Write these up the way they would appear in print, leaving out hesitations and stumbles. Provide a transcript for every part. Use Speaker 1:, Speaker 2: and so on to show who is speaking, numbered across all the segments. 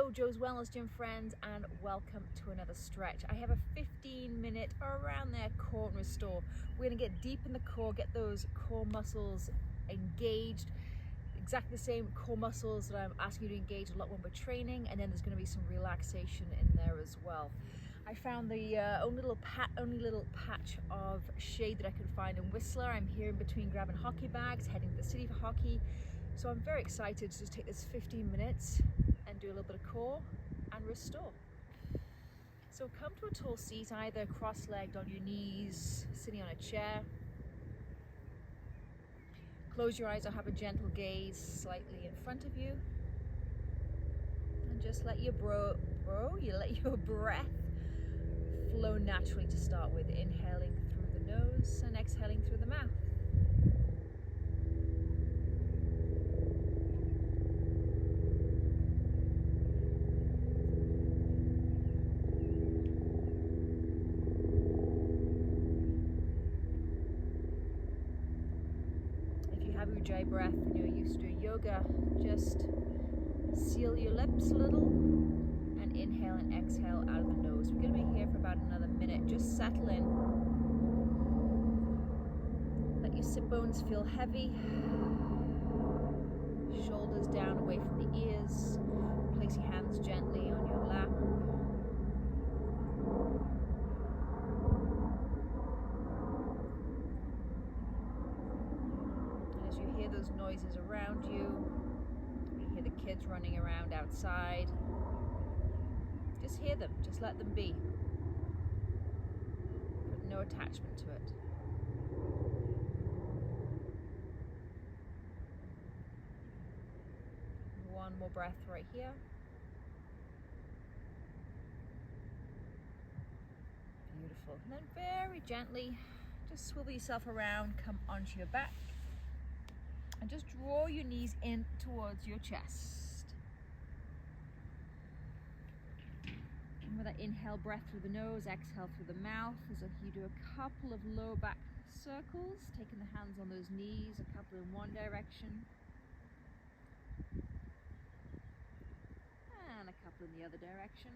Speaker 1: Hello, Joe's Wellness Gym friends, and welcome to another stretch. I have a 15-minute around there core and restore. We're gonna get deep in the core, get those core muscles engaged. Exactly the same core muscles that I'm asking you to engage a lot when we're training, and then there's gonna be some relaxation in there as well. I found the only little patch of shade that I could find in Whistler. I'm here in between grabbing hockey bags, heading to the city for hockey. So I'm very excited to just take this 15 minutes and do a little bit of core and restore. So come to a tall seat, either cross-legged on your knees, sitting on a chair. Close your eyes or have a gentle gaze slightly in front of you. And just let your breath flow naturally to start with, inhaling through the nose and exhaling through the mouth. Ujjayi breath and you're used to yoga, just seal your lips a little and inhale and exhale out of the nose. We're going to be here for about another minute. Just settle in. Let your sit bones feel heavy. Shoulders down away from the ears. Place your hands gently on your lap. Those noises around you. You hear the kids running around outside. Just hear them, just let them be. Put no attachment to it. One more breath right here. Beautiful. And then very gently, just swivel yourself around, come onto your back. And just draw your knees in towards your chest. And with that inhale breath through the nose, exhale through the mouth, as you do a couple of low back circles, taking the hands on those knees, a couple in one direction. And a couple in the other direction.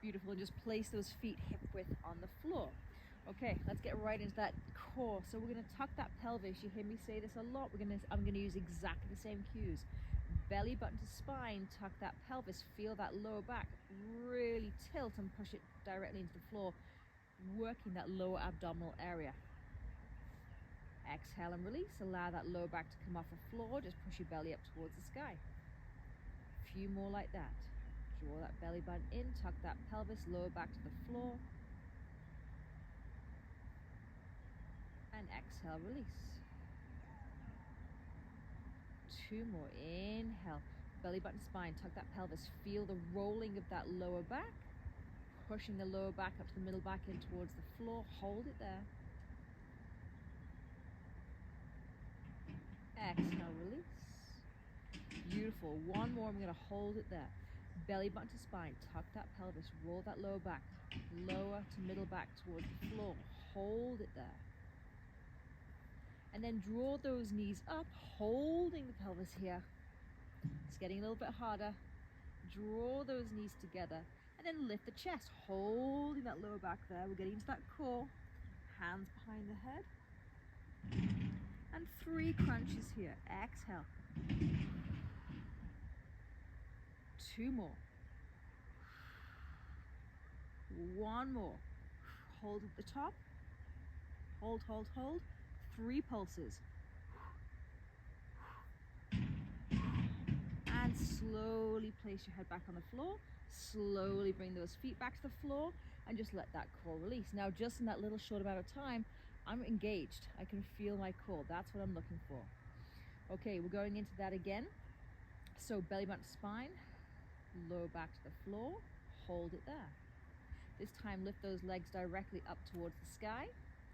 Speaker 1: Beautiful, and just place those feet hip width on the floor. Okay, let's get right into that core. So we're going to tuck that pelvis. You hear me say this a lot. I'm going to use exactly the same cues. Belly button to spine, tuck that pelvis. Feel that lower back. Really tilt and push it directly into the floor, working that lower abdominal area. Exhale and release. Allow that lower back to come off the floor. Just push your belly up towards the sky. A few more like that. Draw that belly button in, tuck that pelvis, lower back to the floor. And exhale, release. Two more. Inhale, belly button spine, tuck that pelvis. Feel the rolling of that lower back, pushing the lower back up to the middle back in towards the floor. Hold it there. Exhale, release. Beautiful. One more. I'm going to hold it there. Belly button to spine, tuck that pelvis, roll that lower back, lower to middle back towards the floor. Hold it there. And then draw those knees up, holding the pelvis here. It's getting a little bit harder. Draw those knees together and then lift the chest, holding that lower back there. We're getting into that core. Hands behind the head. And 3 crunches here. Exhale. 2 more. 1 more. Hold at the top. Hold, hold, hold. 3 pulses. And slowly place your head back on the floor. Slowly bring those feet back to the floor and just let that core release. Now, just in that little short amount of time, I'm engaged. I can feel my core. That's what I'm looking for. Okay, we're going into that again. So belly button to spine, lower back to the floor, hold it there. This time, lift those legs directly up towards the sky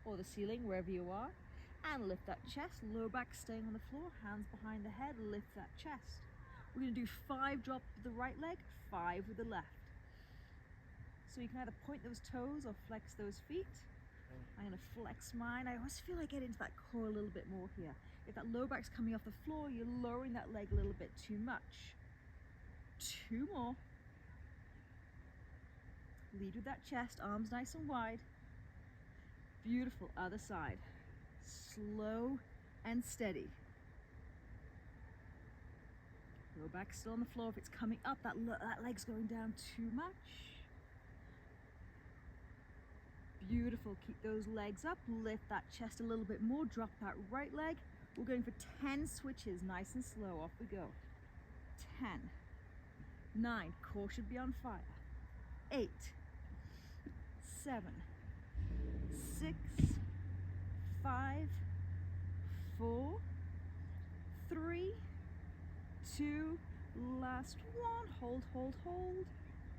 Speaker 1: or the ceiling, wherever you are. And lift that chest, lower back staying on the floor, hands behind the head, lift that chest. We're going to do 5 drops with the right leg, 5 with the left. So you can either point those toes or flex those feet. I'm going to flex mine. I always feel I get into that core a little bit more here. If that low back's coming off the floor, you're lowering that leg a little bit too much. 2 more. Lead with that chest, arms nice and wide. Beautiful, other side. Slow and steady. Low back still on the floor. If it's coming up, that leg's going down too much. Beautiful, keep those legs up, lift that chest a little bit more, drop that right leg. We're going for 10 switches, nice and slow, off we go. 10, 9, core should be on fire. 8, 7, 6, 5, 4, 3, 2, last one, hold, hold, hold,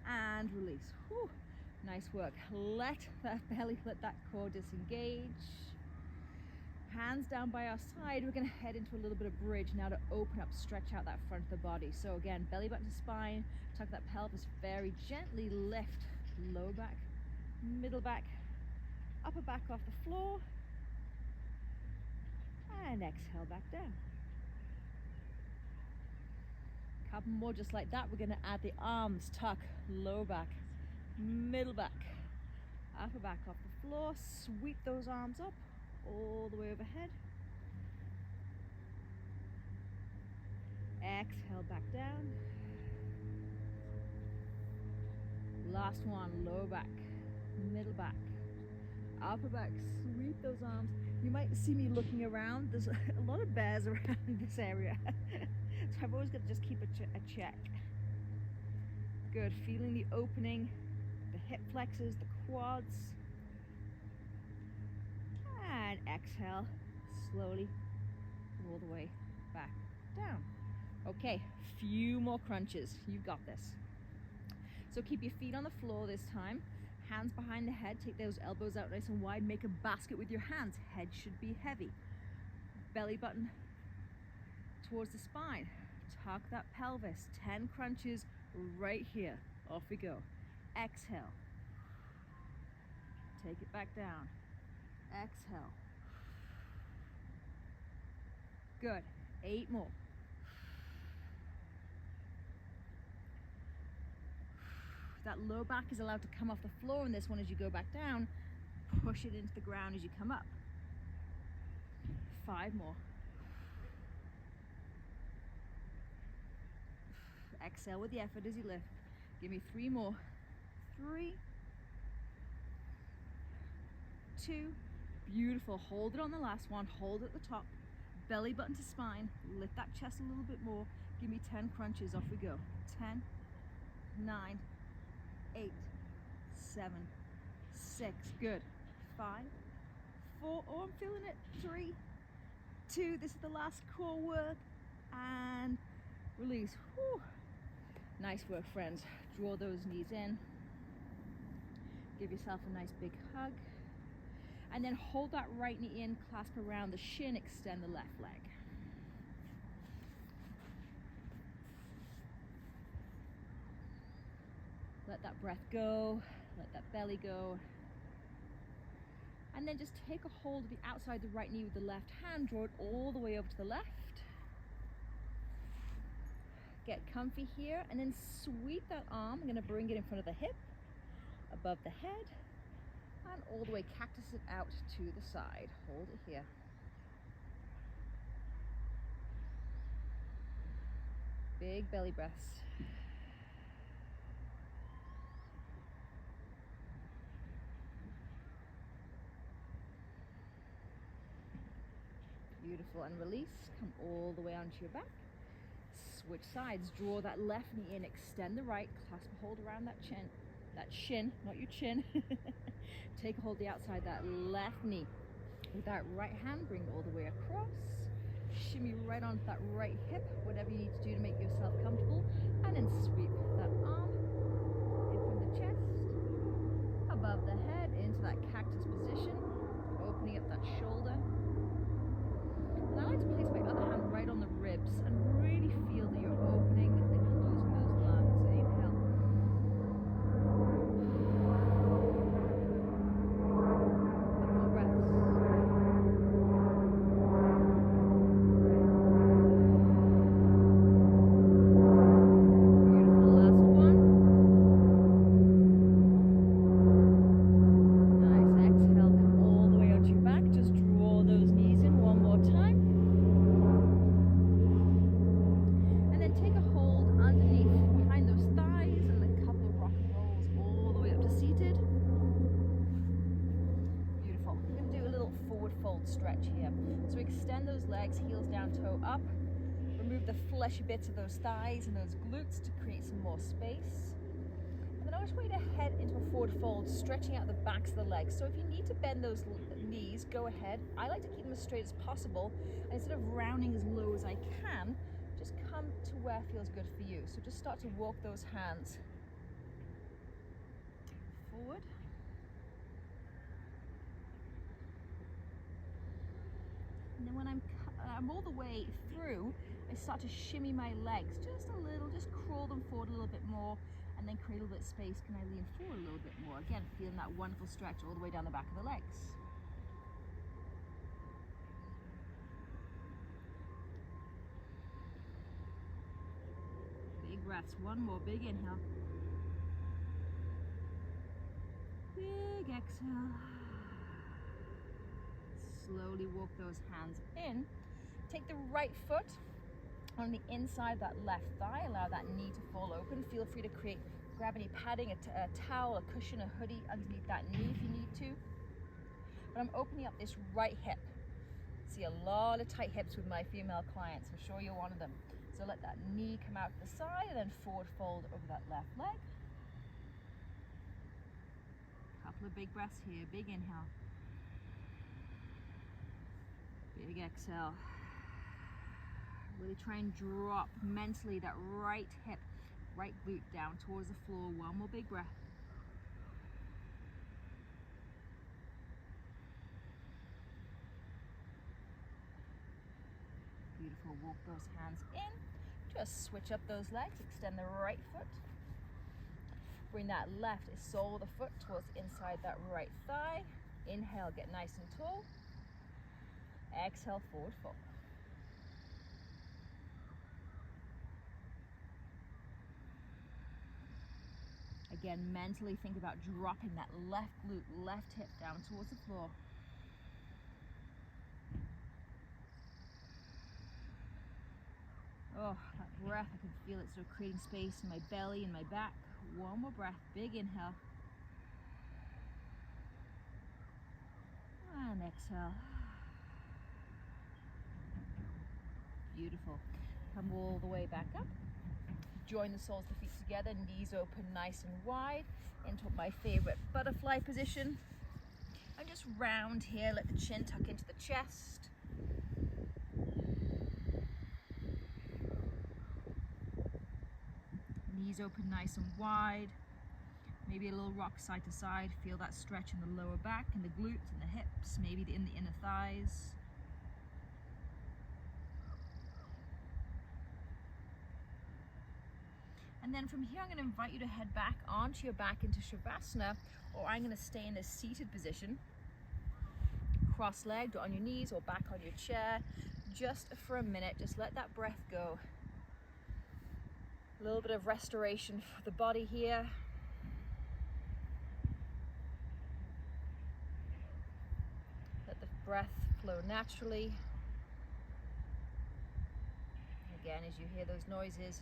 Speaker 1: and release. Whew. Nice work. Let that belly, let that core disengage. Hands down by our side. We're going to head into a little bit of bridge now to open up, stretch out that front of the body. So again, belly button to spine, tuck that pelvis, very gently lift, low back, middle back, upper back off the floor, and exhale back down. Couple more just like that. We're going to add the arms, tuck, low back, middle back, upper back off the floor, sweep those arms up all the way overhead. Exhale back down. Last one, low back, middle back, upper back, sweep those arms. You might see me looking around. There's a lot of bears around this area. So I've always got to just keep a check. Good, feeling the opening, the hip flexors, the quads. And exhale, slowly, all the way back down. Okay, few more crunches. You've got this. So keep your feet on the floor this time. Hands behind the head, take those elbows out nice and wide. Make a basket with your hands. Head should be heavy. Belly button towards the spine. Tuck that pelvis. 10 crunches right here. Off we go. Exhale. Take it back down. Exhale. Good. 8 more. That low back is allowed to come off the floor in this one as you go back down. Push it into the ground as you come up. 5 more. Exhale with the effort as you lift. Give me 3 more. 3, 2, beautiful. Hold it on the last one. Hold at the top. Belly button to spine. Lift that chest a little bit more. Give me 10 crunches. Off we go. 10, 9, 8, 7, 6. Good. 5, 4. Oh, I'm feeling it. 3, 2. This is the last core work. And release. Whew. Nice work, friends. Draw those knees in. Give yourself a nice big hug. And then hold that right knee in, clasp around the shin, extend the left leg. Let that breath go, let that belly go. And then just take a hold of the outside of the right knee with the left hand, draw it all the way over to the left. Get comfy here, and then sweep that arm. I'm gonna bring it in front of the hip, above the head, and all the way cactus it out to the side. Hold it here. Big belly breaths. Beautiful, and release. Come all the way onto your back. Switch sides. Draw that left knee in, extend the right, clasp a hold around that chin. That shin, not your chin. Take a hold the outside that left knee. With that right hand, bring it all the way across. Shimmy right onto that right hip, whatever you need to do to make yourself comfortable. And then sweep that arm in from the chest, above the head, into that cactus position, opening up that shoulder. And I like to place my other hand right on the ribs and really feel that you're opening and closing those lungs. Inhale. Couple more breaths. remove the fleshy bits of those thighs and those glutes to create some more space. And then I just want you to head into a forward fold, stretching out the backs of the legs. So if you need to bend those knees, go ahead. I like to keep them as straight as possible. And instead of rounding as low as I can, just come to where feels good for you. So just start to walk those hands forward. And then when I'm all the way through, I start to shimmy my legs just a little, just crawl them forward a little bit more, and then create a little bit of space. Can I lean forward a little bit more? Again, feeling that wonderful stretch all the way down the back of the legs. Big breaths, one more, big inhale. Big exhale. Slowly walk those hands in. Take the right foot on the inside of that left thigh. Allow that knee to fall open. Feel free to grab any padding, a towel, a cushion, a hoodie underneath that knee if you need to. But I'm opening up this right hip. See a lot of tight hips with my female clients. I'm sure you're one of them. So let that knee come out to the side and then forward fold over that left leg. Couple of big breaths here. Big inhale. Big exhale. Really try and drop mentally that right hip, right glute down towards the floor. One more big breath. Beautiful. Walk those hands in. Just switch up those legs. Extend the right foot. Bring that left sole of the foot towards inside that right thigh. Inhale, get nice and tall. Exhale, forward fold. Again, mentally think about dropping that left glute, left hip down towards the floor. Oh, that breath, I can feel it sort of creating space in my belly and my back. One more breath, big inhale. And exhale. Beautiful. Come all the way back up. Join the soles of the feet together, knees open nice and wide into my favorite butterfly position. And just round here, let the chin tuck into the chest. Knees open nice and wide. Maybe a little rock side to side. Feel that stretch in the lower back and the glutes and the hips, maybe in the inner thighs. And then from here, I'm going to invite you to head back onto your back into Shavasana, or I'm going to stay in this seated position, cross-legged or on your knees or back on your chair, just for a minute. Just let that breath go. A little bit of restoration for the body here. Let the breath flow naturally. Again, as you hear those noises,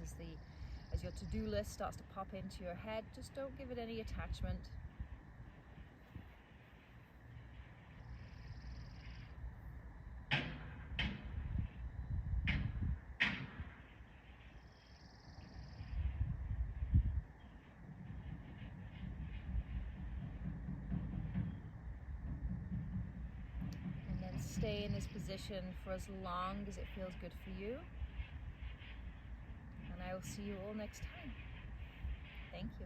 Speaker 1: as your to-do list starts to pop into your head, just don't give it any attachment. And then stay in this position for as long as it feels good for you. And I will see you all next time. Thank you.